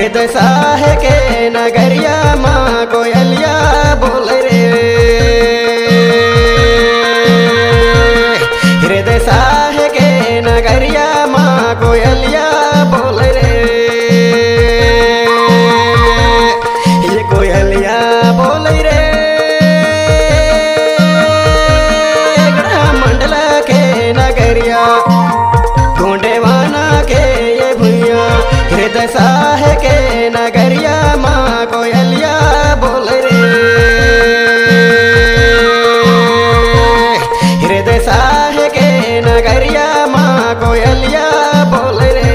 हृदय साहे के नगरिया माँ कोयलिया बोल रे। हृदय साहे के नगरिया माँ कोयलिया बोल रे। ये कोयलिया बोल रे। गढ़ा मंडला के नगरिया गोंडेवाना के ये भुइया। हृदय साहे के नगरिया माँ कोयलिया बोल रे। हृदय साहे के नगरिया माँ कोयलिया बोल रे।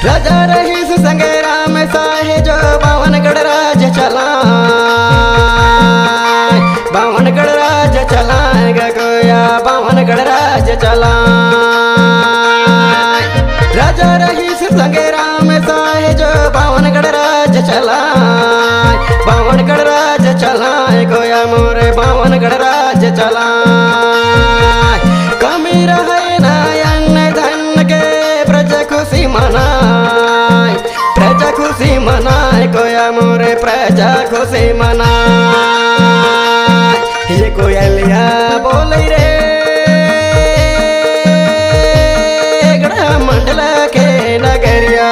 राजा रहीस संगे राम साहे जो बावनगढ़ राज चला। बावनगढ़ राज चला गोया बावनगढ़ राज चला। राजा रहीस संगे राम साहे जो बावनगढ़ राज चला। बावनगढ़ राज चला गोया मोरे बावनगढ़ राज चला। कमी रहे नायन धन के प्रजा खुशी मनाए। प्रजा खुशी मनाए गोया मोरे प्रजा खुशी मनाए। ये कोयलिया बोल रे। गढ़ा मंडला के नगरिया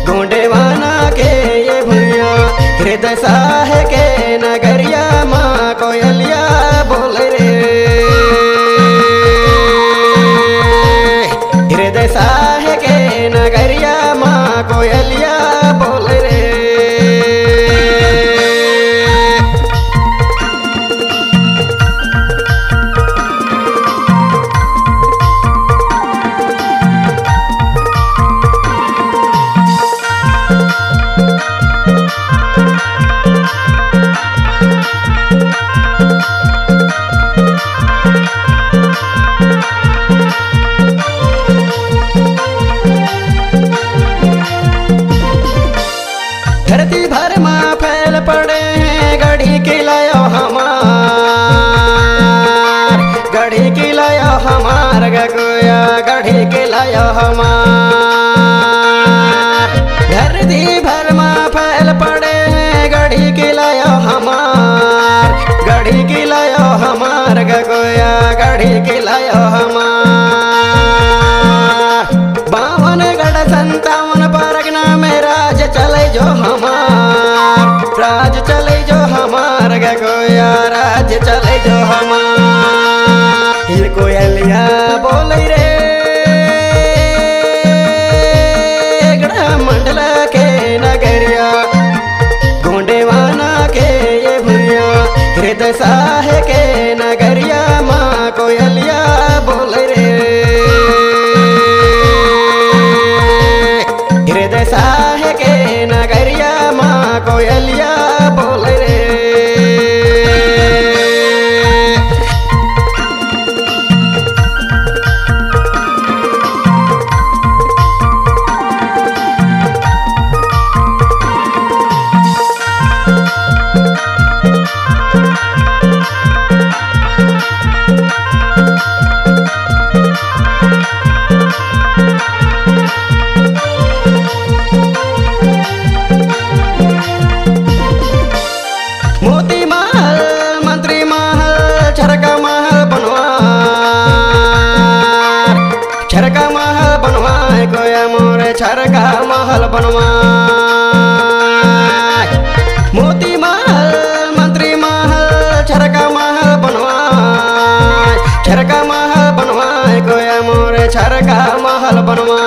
गोंडेवाना के ये भुइया। हृदय साहे के नगरिया माँ कोयलिया बोल रे। हृदय साहे के नगरिया माँ कोयलिया बोल रे। धरती भर माँ फैल पड़े हैं गढ़ी किलायो हमार। गढ़ी किलायो हमार गगोया गढ़ी किलायो हमार। धरती भर माँ फैल पड़े हैं गढ़ी किलायो हमार। गढ़ी किलायो हमार गगोया गढ़ी किलायो हमार। 52 57 परगना में राज चले जो हमार। राज चले जो हमार गगोया राज चले जो हमार। ये कोयलिया बोल रे। गढ़ा मंडला के नगरिया गोंडेवाना के ये भुइया। हृदय साहे के नगरिया माँ कोयलिया बोल रे। हृदय साहे के नगरिया माँ कोयलिया बोल रे। मोती महल मंत्री महल छरका महल बनवार। छरका महल बनवाए गोया मोरे छरका महल बनवाए। मोती महल मंत्री महल छरका महल बनवाए। छरका महल बनवाए गोया मोरे छरका महल बनवाए।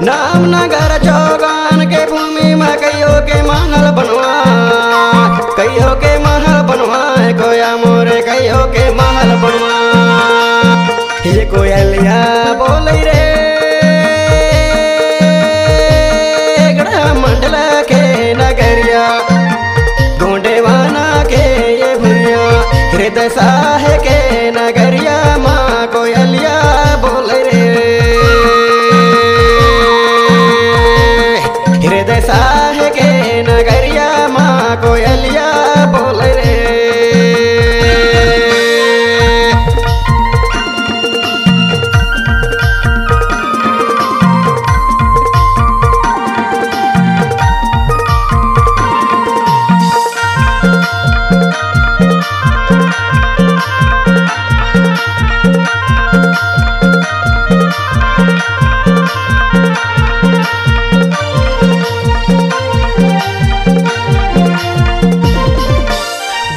नाम नगर चौगान के भूमि में कईयों के महल बनवाए। कईयों के महल बनवाए गोया मोरे कईयों के महल बनवाए। ये कोयलिया बोल रे। हृदय साहे के नगरिया माँ कोयलिया बोल रे। हृदय साहे के नगरिया माँ कोयलिया बोल रे।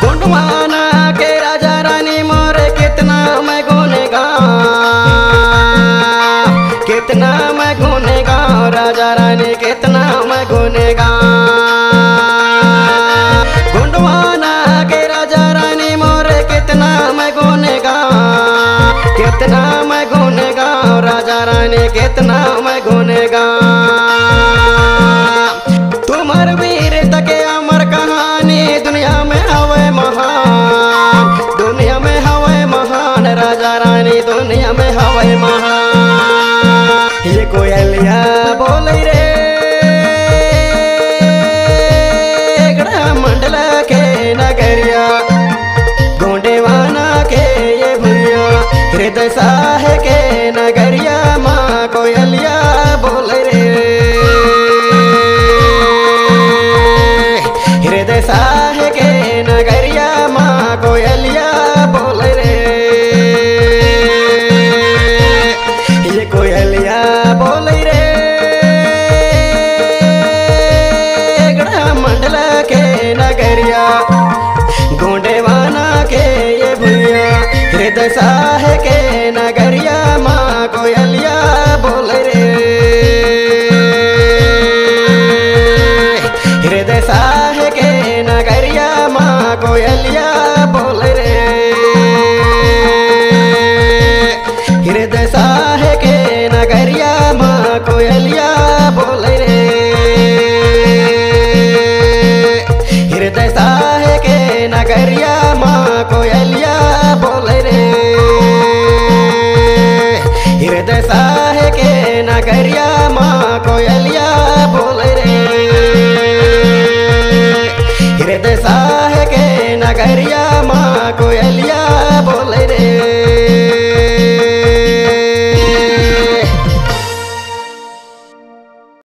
गोंडवाना के राजा रानी मोरे कितना मैं गुनगाऊं, कितना मैं गुनगाऊं राजा रानी कितना मैं गुनगाऊं। गोंडवाना के राजा रानी मोरे कितना मैं गुनगाऊं, कितना मैं गुनगाऊं राजा रानी कितना मैं गुनगाऊं। तुम्हार वीर तके अमर कहानी दुनिया में हवे महान, दुनिया में हवे महान राजा रानी दुनिया में हवे महान। ये कोयलिया बोल रे गढ़ा मंडल के नगरिया गोंडेवाना के ये भैया। हृदय साहे के नगरिया माँ कोयलिया बोल रे। हृदय साहे के नगरिया माँ कोयलिया बोल रे। ये कोयलिया बोल रे गढ़ा मंडल के नगरिया गोंडेवाना के ये भैया। हृदय साहे के नगरिया माँ कोयलिया बोल रे। हृदय साहे के नगरिया माँ कोयलिया बोल रे। हृदय साहे के नगरिया माँ कोयलिया बोल रे। हृदय साहे के नगरिया माँ कोयलिया बोल रे। हृदय साहे के नगरिया माँ कोयलिया बोल रे। हृदय साहे के नगरिया माँ कोयलिया